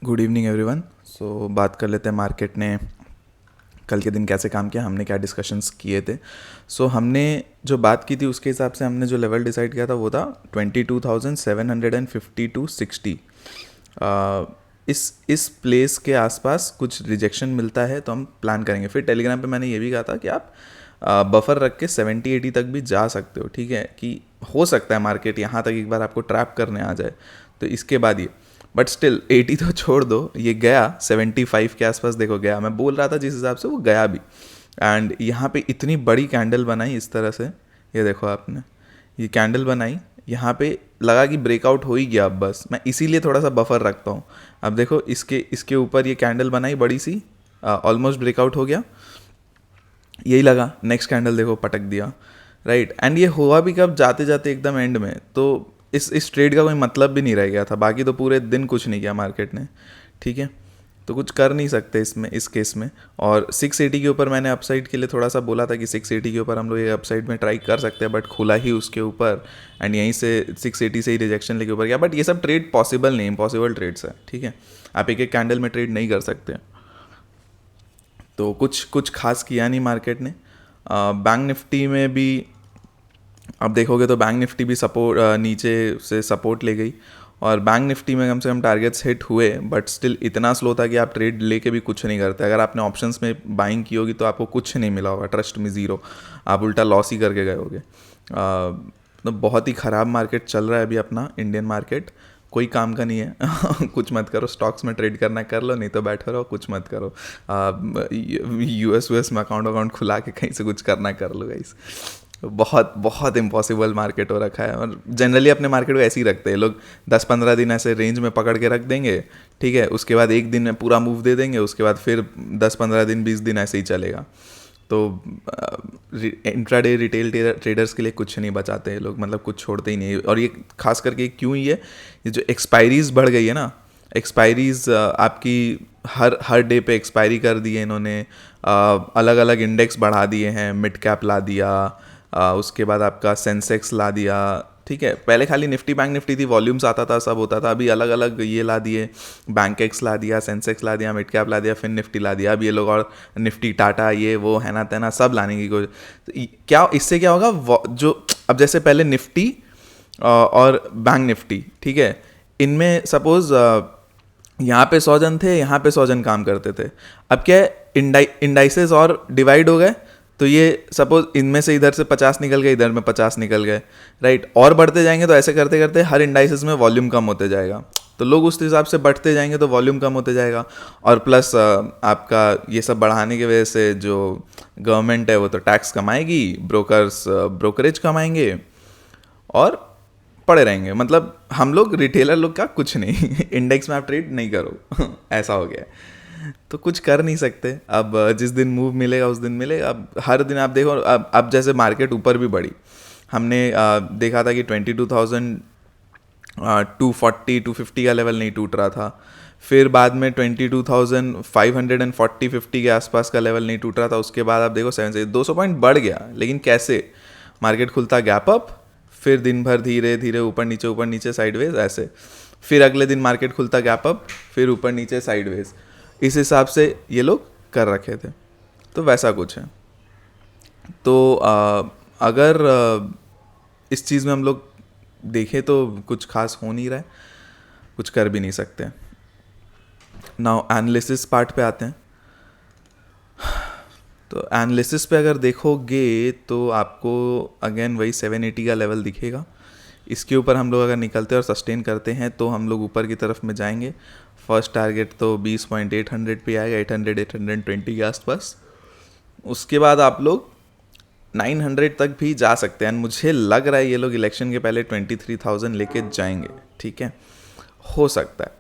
Good evening everyone. सो बात कर लेते हैं मार्केट ने कल के दिन कैसे काम किया, हमने क्या डिस्कशंस किए थे। हमने जो बात की थी उसके हिसाब से हमने जो लेवल डिसाइड किया था वो था 22,750 टू 60। इस प्लेस के आसपास कुछ रिजेक्शन मिलता है तो हम प्लान करेंगे। फिर टेलीग्राम पे मैंने ये भी कहा था कि आप बफर रख के 70-80 तक भी जा सकते हो, ठीक है, कि हो सकता है मार्केट यहाँ तक एक बार आपको ट्रैप करने आ जाए तो इसके बाद ये। बट स्टिल 80 तो छोड़ दो, ये गया 75 के आसपास, देखो गया, मैं बोल रहा था जिस हिसाब से वो गया भी। एंड यहाँ पे इतनी बड़ी कैंडल बनाई इस तरह से, ये देखो आपने, ये कैंडल बनाई यहाँ पे, लगा कि ब्रेकआउट हो ही गया। अब बस मैं इसीलिए थोड़ा सा बफर रखता हूँ। अब देखो इसके इसके ऊपर ये कैंडल बनाई बड़ी सी, ऑलमोस्ट ब्रेकआउट हो गया, यही लगा नेक्स्ट कैंडल देखो पटक दिया, राइट। एंड ये हुआ भी कब, जाते जाते एकदम एंड में, तो इस ट्रेड का कोई मतलब भी नहीं रह गया था। बाकी तो पूरे दिन कुछ नहीं किया मार्केट ने, ठीक है, तो कुछ कर नहीं सकते इसमें, इस केस में। और 680 के ऊपर मैंने अपसाइड के लिए थोड़ा सा बोला था कि 680 के ऊपर हम लोग ये अपसाइड में ट्राई कर सकते हैं, बट खुला ही उसके ऊपर एंड यहीं से 680 से ही रिजेक्शन लेके ऊपर गया। बट ये सब ट्रेड पॉसिबल नहीं, इम्पॉसिबल ट्रेड्स है, ठीक है, आप एक एक कैंडल में ट्रेड नहीं कर सकते। तो कुछ कुछ खास किया नहीं मार्केट ने। बैंक निफ्टी में भी अब देखोगे तो बैंक निफ्टी भी सपोर्ट, नीचे से सपोर्ट ले गई, और बैंक निफ्टी में कम से कम टारगेट्स हिट हुए, बट स्टिल इतना स्लो था कि आप ट्रेड लेके भी कुछ नहीं करते। अगर आपने ऑप्शंस में बाइंग की होगी तो आपको कुछ नहीं मिला होगा, ट्रस्ट में ज़ीरो, आप उल्टा लॉस ही करके गए होगे। तो बहुत ही ख़राब मार्केट चल रहा है अभी अपना इंडियन मार्केट, कोई काम का नहीं है। कुछ मत करो, स्टॉक्स में ट्रेड करना कर लो, नहीं तो बैठे रहो, कुछ मत करो। यूएस में अकाउंट खुला के कहीं से कुछ करना कर लो गाइस। बहुत बहुत इम्पॉसिबल मार्केट हो रखा है, और जनरली अपने मार्केट को ऐसे ही रखते हैं लोग, 10-15 दिन ऐसे रेंज में पकड़ के रख देंगे, ठीक है, उसके बाद एक दिन में पूरा मूव दे देंगे, उसके बाद फिर 10-15 दिन 20 दिन ऐसे ही चलेगा। तो इंट्राडे रिटेल ट्रेडर्स के लिए कुछ नहीं बचाते हैं लोग, मतलब कुछ छोड़ते ही नहीं। और ये खास करके क्यों, ये जो एक्सपायरीज बढ़ गई है ना, एक्सपायरीज आपकी हर डे पे एक्सपायरी कर दी है इन्होंने, अलग अलग इंडेक्स बढ़ा दिए हैं, मिड कैप ला दिया, उसके बाद आपका सेंसेक्स ला दिया, ठीक है। पहले खाली निफ्टी बैंक निफ्टी थी, वॉल्यूम्स आता था, सब होता था, अभी अलग अलग ये ला दिए, बैंक एक्स ला दिया, सेंसेक्स ला दिया, मिड कैप ला दिया, फिर निफ्टी ला दिया, अब ये लोग और निफ्टी टाटा ये वो है ना तेना सब लाने की कोशिश। तो क्या इससे क्या होगा, जो अब जैसे पहले निफ्टी और बैंक निफ्टी, ठीक है, इनमें सपोज यहाँ पे 100 जन थे, यहाँ पे 100 जन काम करते थे, अब क्या है, इंडाइसेस और डिवाइड हो गए, तो ये सपोज इनमें से इधर से 50 निकल गए, इधर में 50 निकल गए, राइट, और बढ़ते जाएंगे, तो ऐसे करते करते हर इंडाइसेस में वॉल्यूम कम होते जाएगा, तो लोग उस हिसाब से बढ़ते जाएंगे तो वॉल्यूम कम होते जाएगा। और प्लस आपका ये सब बढ़ाने की वजह से जो गवर्नमेंट है वो तो टैक्स कमाएगी, ब्रोकर्स ब्रोकरेज कमाएंगे, और पड़े रहेंगे, मतलब हम लोग रिटेलर लोग का कुछ नहीं। इंडेक्स में आप ट्रेड नहीं करो। ऐसा हो गया है, तो कुछ कर नहीं सकते। अब जिस दिन मूव मिलेगा उस दिन मिलेगा। अब हर दिन आप देखो, अब जैसे मार्केट ऊपर भी बढ़ी, हमने देखा था कि 22,000 240 250 का लेवल नहीं टूट रहा था, फिर बाद में 22,540-50 के आसपास का लेवल नहीं टूट रहा था, उसके बाद आप देखो 7 से 200 पॉइंट बढ़ गया, लेकिन कैसे, मार्केट खुलता गैप अप, फिर दिन भर धीरे धीरे ऊपर नीचे साइडवेज ऐसे, फिर अगले दिन मार्केट खुलता गैप अप, फिर ऊपर नीचे साइडवेज, इस हिसाब से ये लोग कर रखे थे। तो वैसा कुछ है। तो अगर इस चीज़ में हम लोग देखें तो कुछ खास हो नहीं रहा है, कुछ कर भी नहीं सकते। नाउ एनालिसिस पार्ट पे आते हैं। तो एनालिसिस पे अगर देखोगे तो आपको अगेन वही 780 का लेवल दिखेगा, इसके ऊपर हम लोग अगर निकलते हैं और सस्टेन करते हैं तो हम लोग ऊपर की तरफ में जाएंगे। फर्स्ट टारगेट तो 20.800 पे आएगा, 800-820 के आसपास। उसके बाद आप लोग 900 तक भी जा सकते हैं, मुझे लग रहा है ये लोग इलेक्शन के पहले 23,000 लेके जाएंगे, ठीक है, हो सकता है।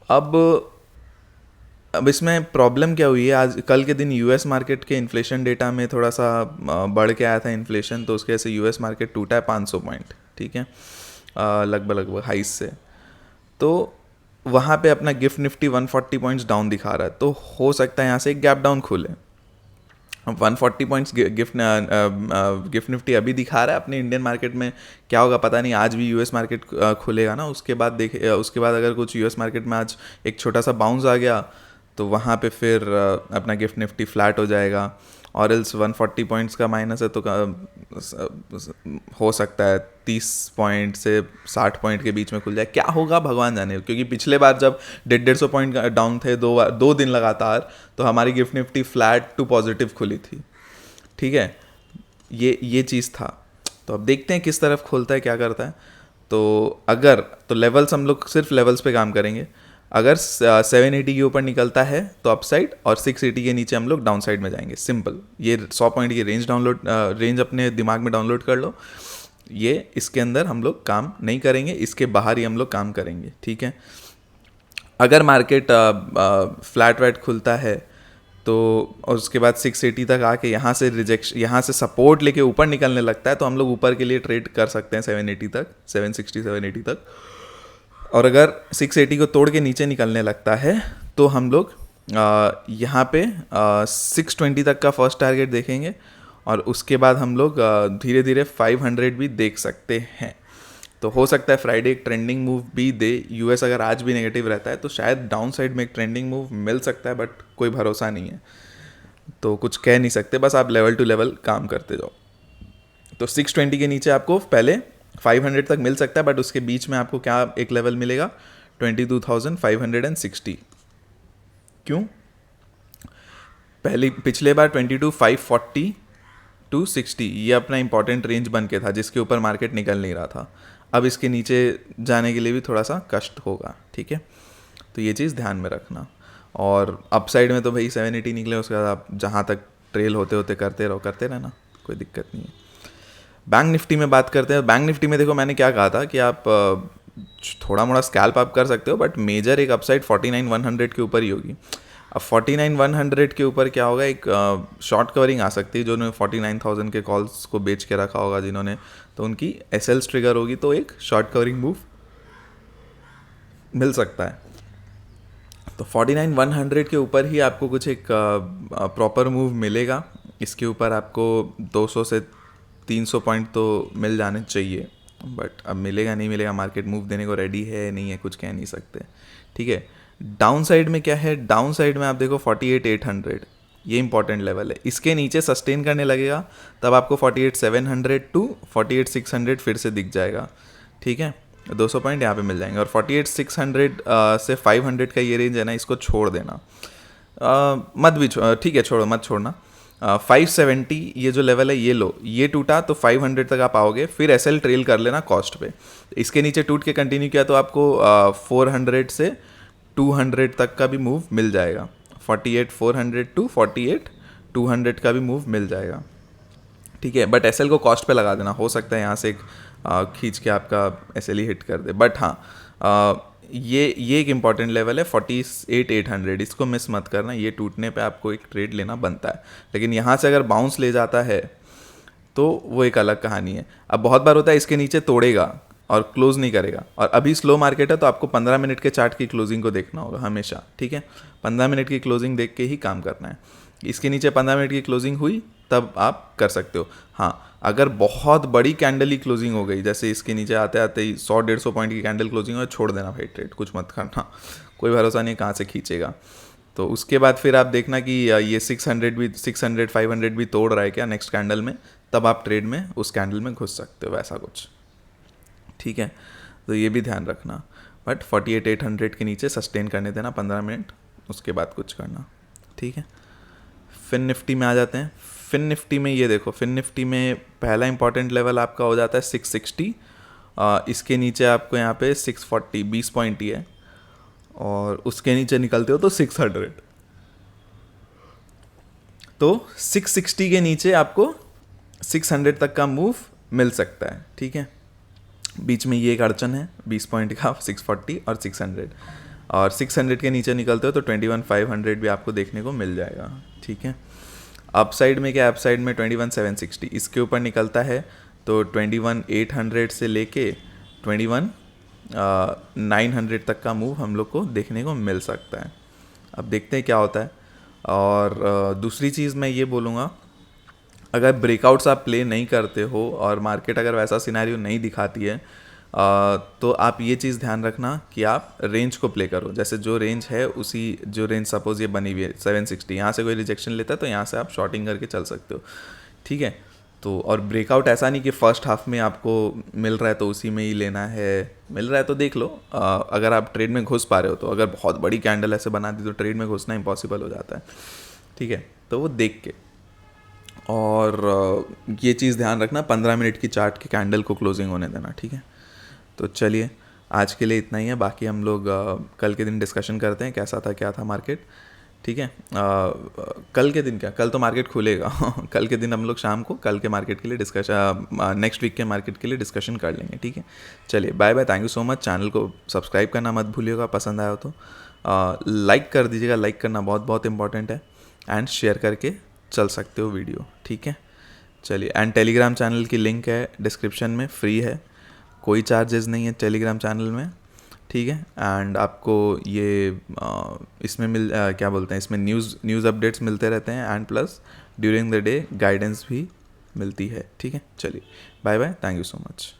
अब इसमें प्रॉब्लम क्या हुई है, आज कल के दिन यूएस मार्केट के इन्फ्लेशन डेटा में थोड़ा सा बढ़ के आया था इन्फ्लेशन, तो उसके वजह से यूएस मार्केट टूटा है 500 पॉइंट, ठीक है, लगभग हाइस से। तो वहाँ पे अपना गिफ्ट निफ्टी 140 पॉइंट्स डाउन दिखा रहा है, तो हो सकता है यहाँ से एक गैप डाउन खुले। 140 पॉइंट्स गिफ्ट निफ्टी अभी दिखा रहा है अपने इंडियन मार्केट में। क्या होगा पता नहीं, आज भी यूएस मार्केट खुलेगा ना, उसके बाद देखे उसके बाद अगर कुछ यूएस मार्केट में आज एक छोटा सा बाउंस आ गया तो वहाँ पे फिर अपना गिफ्ट निफ्टी फ्लैट हो जाएगा। और एल्स 140 पॉइंट्स का माइनस है तो हो सकता है 30 पॉइंट से 60 पॉइंट के बीच में खुल जाए, क्या होगा भगवान जाने। क्योंकि पिछले बार जब 150 पॉइंट डाउन थे दो दिन लगातार, तो हमारी GIFT Nifty flat to positive खुली थी। ठीक है, ये चीज़ था। तो अब देखते हैं किस तरफ खोलता है, क्या करता है। तो लेवल्स हम लोग सिर्फ लेवल्स पे काम करेंगे। अगर 780 के ऊपर निकलता है तो अपसाइड, और 680 के नीचे हम लोग डाउन साइड में जाएंगे। सिंपल, ये 100 पॉइंट की रेंज अपने दिमाग में डाउनलोड कर लो। ये इसके अंदर हम लोग काम नहीं करेंगे, इसके बाहर ही हम लोग काम करेंगे। ठीक है, अगर मार्केट फ्लैट वैट खुलता है तो, और उसके बाद 680 तक आके यहाँ से सपोर्ट लेके ऊपर निकलने लगता है, तो हम लोग ऊपर के लिए ट्रेड कर सकते हैं 780 तक, 760 780 तक। और अगर 680 को तोड़ के नीचे निकलने लगता है तो हम लोग यहाँ पे 620 तक का फर्स्ट टारगेट देखेंगे, और उसके बाद हम लोग धीरे धीरे 500 भी देख सकते हैं। तो हो सकता है फ्राइडे एक ट्रेंडिंग मूव भी दे। यूएस अगर आज भी नेगेटिव रहता है तो शायद डाउन साइड में एक ट्रेंडिंग मूव मिल सकता है, बट कोई भरोसा नहीं है, तो कुछ कह नहीं सकते। बस आप लेवल टू लेवल काम करते जाओ। तो 620 के नीचे आपको पहले 500 तक मिल सकता है, बट उसके बीच में आपको क्या एक लेवल मिलेगा, 22,560। क्यों? पिछले बार 22,540 टू 60 ये अपना इंपॉर्टेंट रेंज बन के था, जिसके ऊपर मार्केट निकल नहीं रहा था। अब इसके नीचे जाने के लिए भी थोड़ा सा कष्ट होगा। ठीक है, तो ये चीज़ ध्यान में रखना। और अपसाइड में तो भाई 780 निकले, उसके बाद आप जहाँ तक ट्रेल होते होते करते रहना, कोई दिक्कत नहीं है। बैंक निफ्टी में बात करते हैं। बैंक निफ्टी में देखो, मैंने क्या कहा था कि आप थोड़ा मोड़ा स्कैल्प आप कर सकते हो, बट मेजर एक अपसाइड 49,100 के ऊपर ही होगी। अब 49,100 के ऊपर क्या होगा, एक शॉर्ट कवरिंग आ सकती है। जो उन्होंने 49,000 के कॉल्स को बेच के रखा होगा जिन्होंने, तो उनकी एसएल्स ट्रिगर होगी, तो एक शॉर्ट कवरिंग मूव मिल सकता है। तो 49,100 के ऊपर ही आपको कुछ एक प्रॉपर मूव मिलेगा। इसके ऊपर आपको 200 से 300 पॉइंट तो मिल जाने चाहिए, बट अब मिलेगा नहीं मिलेगा, मार्केट मूव देने को रेडी है नहीं है, कुछ कह नहीं सकते। ठीक है, डाउन साइड में क्या है, डाउन साइड में आप देखो 48,800, ये इंपॉर्टेंट लेवल है। इसके नीचे सस्टेन करने लगेगा तब आपको 48,700 टू 48,600 फिर से दिख जाएगा। ठीक है, 200 पॉइंट यहाँ पे मिल जाएंगे। और 48,600 से 500 का ये रेंज है ना, इसको छोड़ देना, मत भी ठीक है, मत छोड़ना। 570 ये जो लेवल है, ये लो, ये टूटा तो 500 तक आप आओगे, फिर एसएल ट्रेल कर लेना कॉस्ट पे। इसके नीचे टूट के कंटिन्यू किया तो आपको 400 से 200 तक का भी मूव मिल जाएगा। 48,400 टू 48,200 का भी मूव मिल जाएगा। ठीक है, बट एसएल को कॉस्ट पे लगा देना, हो सकता है यहाँ से एक खींच के आपका एसएल ही हिट कर दे। बट हाँ, ये एक इम्पॉर्टेंट लेवल है 48,800, इसको मिस मत करना। ये टूटने पे आपको एक ट्रेड लेना बनता है, लेकिन यहाँ से अगर बाउंस ले जाता है तो वो एक अलग कहानी है। अब बहुत बार होता है इसके नीचे तोड़ेगा और क्लोज नहीं करेगा, और अभी स्लो मार्केट है तो आपको 15 मिनट के चार्ट की क्लोजिंग को देखना होगा हमेशा। ठीक है, 15 मिनट की क्लोजिंग देख के ही काम करना है। इसके नीचे 15 मिनट की क्लोजिंग हुई तब आप कर सकते हो। हाँ, अगर बहुत बड़ी कैंडल ही क्लोजिंग हो गई, जैसे इसके नीचे आते आते ही 100-150 पॉइंट की कैंडल क्लोजिंग हो, छोड़ देना भाई ट्रेड, कुछ मत करना, कोई भरोसा नहीं कहाँ से खींचेगा। तो उसके बाद फिर आप देखना कि ये 600 500 भी तोड़ रहा है क्या नेक्स्ट कैंडल में, तब आप ट्रेड में उस कैंडल में घुस सकते हो, वैसा कुछ। ठीक है, तो ये भी ध्यान रखना। बट 48,800 के नीचे सस्टेन करने देना 15 मिनट, उसके बाद कुछ करना। ठीक है, फिन निफ्टी में आ जाते हैं। फिन निफ्टी में ये देखो, फिन निफ्टी में पहला इंपॉर्टेंट लेवल आपका हो जाता है 660। इसके नीचे आपको यहाँ पे 640 20 पॉइंट ही है, और उसके नीचे निकलते हो तो 600। तो 660 के नीचे आपको 600 तक का मूव मिल सकता है। ठीक है, बीच में ये एक अड़चन है 20 पॉइंट का, 640 और 600, और 600 के नीचे निकलते हो तो 21,500 भी आपको देखने को मिल जाएगा। ठीक है, अपसाइड में क्या, अपसाइड में 21,760, इसके ऊपर निकलता है तो 21,800 से लेके 21,900 तक का मूव हम लोग को देखने को मिल सकता है। अब देखते हैं क्या होता है। और दूसरी चीज़ मैं ये बोलूँगा, अगर ब्रेकआउट्स आप प्ले नहीं करते हो और मार्केट अगर वैसा सिनेरियो नहीं दिखाती है, तो आप ये चीज़ ध्यान रखना कि आप रेंज को प्ले करो। जैसे जो रेंज है उसी, जो रेंज सपोज ये बनी हुई है 760, यहाँ से कोई रिजेक्शन लेता है तो यहाँ से आप शॉर्टिंग करके चल सकते हो, ठीक है। तो और ब्रेकआउट ऐसा नहीं कि फर्स्ट हाफ में आपको मिल रहा है तो उसी में ही लेना है, मिल रहा है तो देख लो। अगर आप ट्रेड में घुस पा रहे हो तो, अगर बहुत बड़ी कैंडल ऐसे बना दी तो ट्रेड में घुसना इम्पॉसिबल हो जाता है, ठीक है। तो वो देख के, और ये चीज़ ध्यान रखना 15 मिनट की चार्ट की कैंडल को क्लोजिंग होने देना, ठीक है। तो चलिए आज के लिए इतना ही है, बाकी हम लोग कल के दिन डिस्कशन करते हैं कैसा था क्या था मार्केट, ठीक है। कल के दिन क्या, कल तो मार्केट खुलेगा कल के दिन हम लोग शाम को कल के मार्केट के लिए डिस्कशन, नेक्स्ट वीक के मार्केट के लिए डिस्कशन कर लेंगे, ठीक है। चलिए bye bye, thank you so much. Channel को सब्सक्राइब करना मत भूलिएगा, पसंद आया हो तो लाइक कर दीजिएगा, लाइक करना बहुत बहुत इंपॉर्टेंट है, एंड शेयर करके चल सकते हो वीडियो, ठीक है। चलिए, एंड टेलीग्राम चैनल की लिंक है डिस्क्रिप्शन में, फ्री है, कोई चार्जेस नहीं है टेलीग्राम चैनल में, ठीक है। एंड आपको ये इसमें क्या बोलते हैं, इसमें न्यूज़ अपडेट्स मिलते रहते हैं, and plus during the day guidance भी मिलती है, ठीक है। चलिए bye bye, thank you so much.